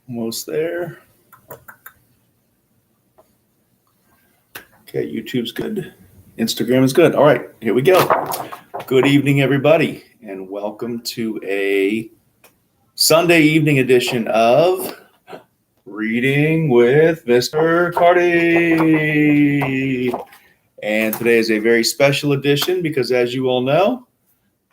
Almost there. Okay, YouTube's good. Instagram is good. All right, here we go. Good evening, everybody, and welcome to a Sunday evening edition of Reading with Mr. Carty. And today is a very special edition because, as you all know,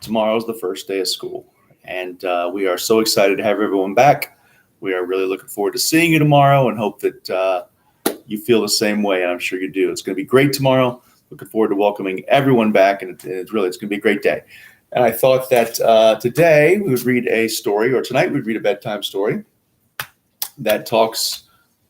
tomorrow's the first day of school. And we are so excited to have everyone back. We are really looking forward to seeing you tomorrow and hope that you feel the same way. And I'm sure you do. It's going to be great tomorrow. Looking forward to welcoming everyone back. And it's going to be a great day. And I thought that today we would read a story, or tonight we'd read a bedtime story that talks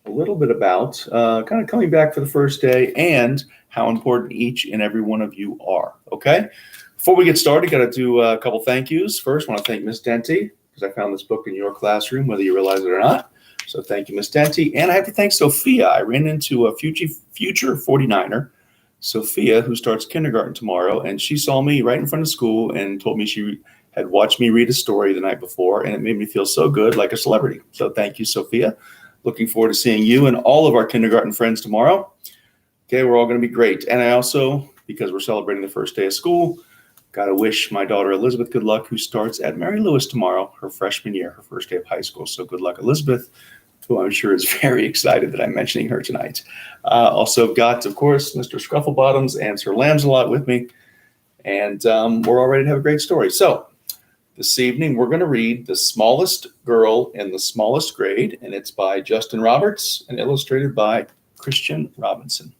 a little bit about kind of coming back for the first day and how important each and every one of you are. Okay? Before we get started, got to do a couple thank yous. First, I want to thank Miss Denty, because I found this book in your classroom, whether you realize it or not. So thank you, Miss Denty. And I have to thank Sophia. I ran into a future 49er, Sophia, who starts kindergarten tomorrow, and she saw me right in front of school and told me she had watched me read a story the night before, and it made me feel so good, like a celebrity. So thank you, Sophia. Looking forward to seeing you and all of our kindergarten friends tomorrow. Okay, we're all going to be great. And I also, because we're celebrating the first day of school, got to wish my daughter Elizabeth good luck, who starts at Mary Lewis tomorrow, her freshman year, her first day of high school. So good luck, Elizabeth, who I'm sure is very excited that I'm mentioning her tonight. Also got, of course, Mr. Scrufflebottoms and Sir Lambs-a-Lot with me. And we're all ready to have a great story. So this evening, we're going to read The Smallest Girl in the Smallest Grade, and it's by Justin Roberts and illustrated by Christian Robinson.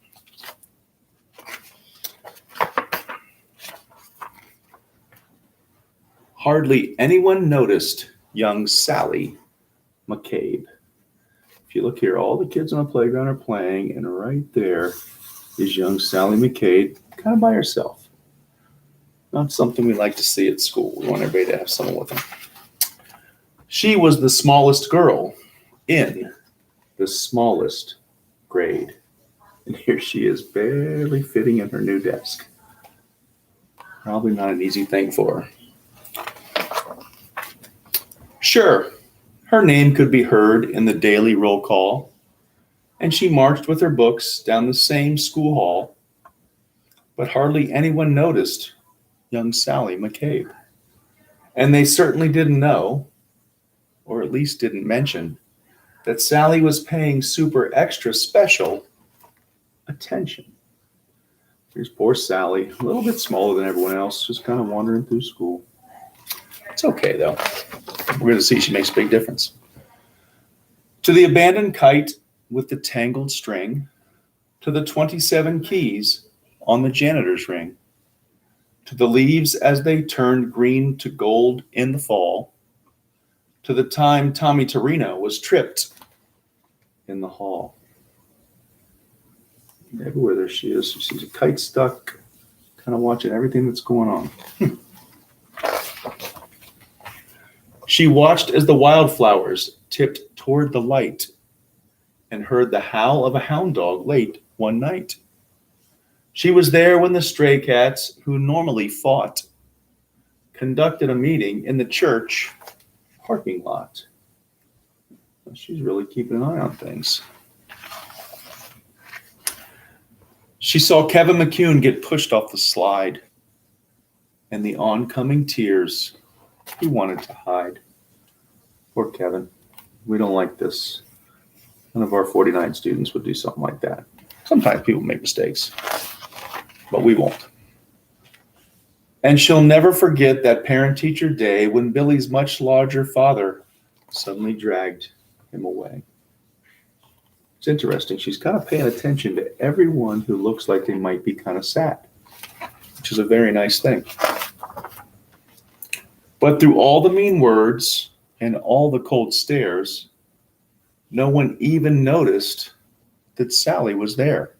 Hardly anyone noticed young Sally McCabe. If you look here, all the kids on the playground are playing, and right there is young Sally McCabe, kind of by herself. Not something we like to see at school. We want everybody to have someone with them. She was the smallest girl in the smallest grade. And here she is, barely fitting in her new desk. Probably not an easy thing for her. Sure, her name could be heard in the daily roll call, and she marched with her books down the same school hall, but hardly anyone noticed young Sally McCabe. And they certainly didn't know, or at least didn't mention, that Sally was paying super extra special attention. Here's poor Sally, a little bit smaller than everyone else, just kind of wandering through school. It's okay, though. We're going to see she makes a big difference. To the abandoned kite with the tangled string, to the 27 keys on the janitor's ring, to the leaves as they turned green to gold in the fall, to the time Tommy Torino was tripped in the hall. Everywhere there she is. She sees a kite stuck, kind of watching everything that's going on. She watched as the wildflowers tipped toward the light and heard the howl of a hound dog late one night. She was there when the stray cats, who normally fought, conducted a meeting in the church parking lot. She's really keeping an eye on things. She saw Kevin McCune get pushed off the slide, and the oncoming tears he wanted to hide. Poor Kevin. We don't like this. None of our 49 students would do something like that. Sometimes people make mistakes, but we won't. And she'll never forget that parent-teacher day when Billy's much larger father suddenly dragged him away. It's interesting. She's kind of paying attention to everyone who looks like they might be kind of sad, which is a very nice thing. But through all the mean words and all the cold stares, no one even noticed that Sally was there.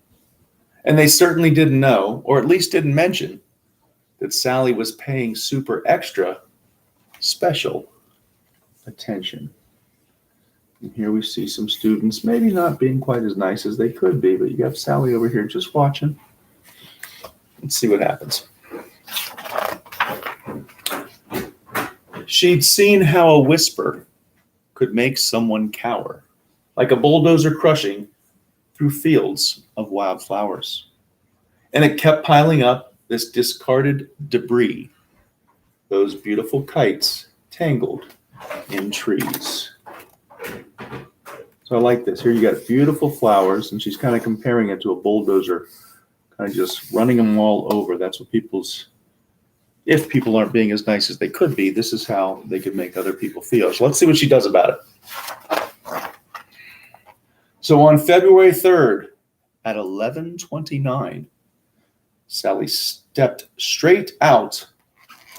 And they certainly didn't know, or at least didn't mention, that Sally was paying super extra special attention. And here we see some students maybe not being quite as nice as they could be, but you have Sally over here just watching. Let's see what happens. She'd seen how a whisper could make someone cower, like a bulldozer crushing through fields of wildflowers. And it kept piling up this discarded debris, those beautiful kites tangled in trees. So I like this. Here you got beautiful flowers, and she's kind of comparing it to a bulldozer, kind of just running them all over. That's what if people aren't being as nice as they could be, this is how they could make other people feel. So let's see what she does about it. So on February 3rd at 11:29, Sally stepped straight out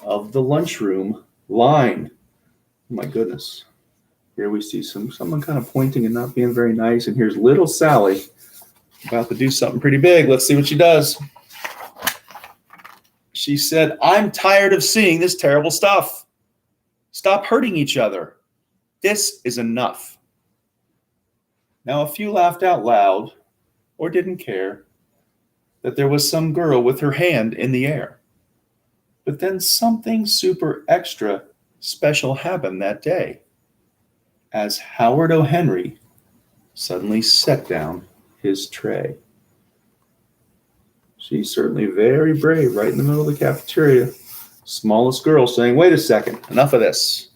of the lunchroom line. Oh my goodness. Here we see someone kind of pointing and not being very nice. And here's little Sally about to do something pretty big. Let's see what she does. She said, "I'm tired of seeing this terrible stuff. Stop hurting each other. This is enough." Now, a few laughed out loud or didn't care that there was some girl with her hand in the air. But then something super extra special happened that day as Howard O. Henry suddenly set down his tray. She's certainly very brave, right in the middle of the cafeteria. Smallest girl saying, "Wait a second, enough of this."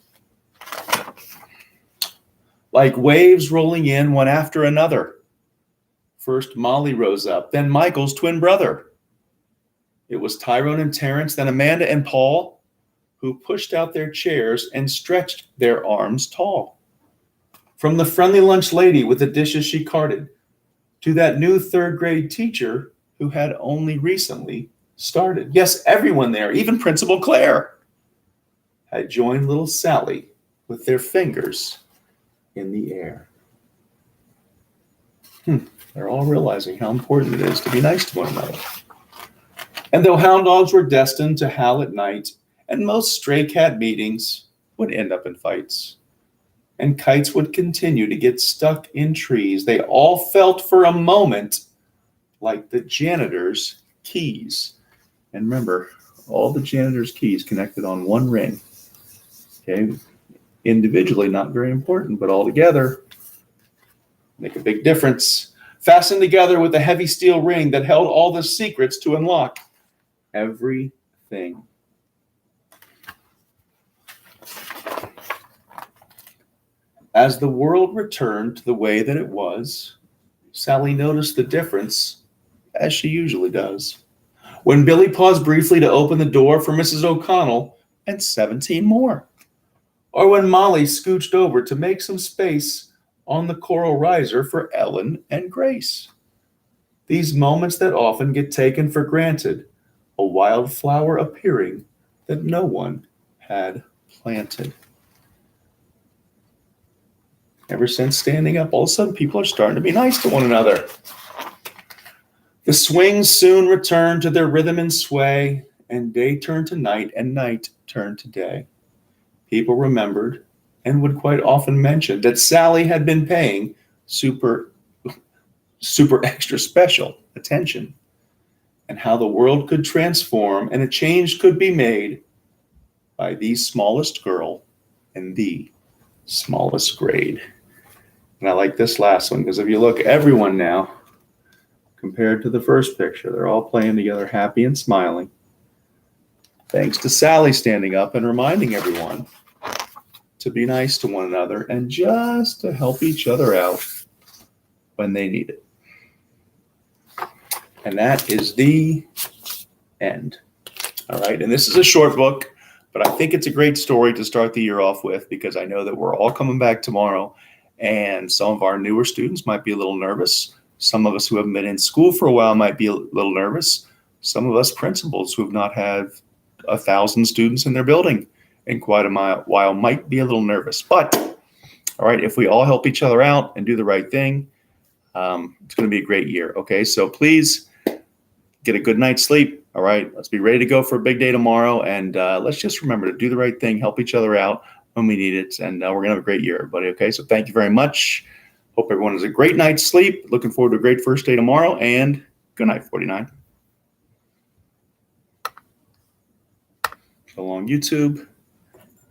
Like waves rolling in one after another. First Molly rose up, then Michael's twin brother. It was Tyrone and Terrence, then Amanda and Paul, who pushed out their chairs and stretched their arms tall. From the friendly lunch lady with the dishes she carted, to that new third grade teacher who had only recently started. Yes, everyone there, even Principal Claire, had joined little Sally with their fingers in the air. They're all realizing how important it is to be nice to one another. And though hound dogs were destined to howl at night, and most stray cat meetings would end up in fights, and kites would continue to get stuck in trees, they all felt for a moment like the janitor's keys. And remember, all the janitor's keys connected on one ring. Okay, individually not very important, but all together make a big difference. Fastened together with a heavy steel ring that held all the secrets to unlock everything. As the world returned to the way that it was, Sally noticed the difference, as she usually does. When Billy paused briefly to open the door for Mrs. O'Connell and 17 more. Or when Molly scooched over to make some space on the coral riser for Ellen and Grace. These moments that often get taken for granted, a wildflower appearing that no one had planted. Ever since standing up, all of a sudden people are starting to be nice to one another. The swings soon returned to their rhythm and sway, and day turned to night, and night turned to day. People remembered and would quite often mention that Sally had been paying super extra special attention, and how the world could transform and a change could be made by the smallest girl in the smallest grade. And I like this last one because if you look, everyone now, compared to the first picture, they're all playing together, happy and smiling. Thanks to Sally standing up and reminding everyone to be nice to one another and just to help each other out when they need it. And that is the end. All right. And this is a short book, but I think it's a great story to start the year off with because I know that we're all coming back tomorrow and some of our newer students might be a little nervous. Some of us who haven't been in school for a while might be a little nervous. Some of us principals who have not had 1,000 students in their building in quite a while might be a little nervous. But, all right, if we all help each other out and do the right thing, it's going to be a great year. Okay, so please get a good night's sleep. All right, let's be ready to go for a big day tomorrow. And let's just remember to do the right thing, help each other out when we need it. And we're going to have a great year, everybody. Okay, so thank you very much. Hope everyone has a great night's sleep. Looking forward to a great first day tomorrow. And good night, 49. So long, YouTube.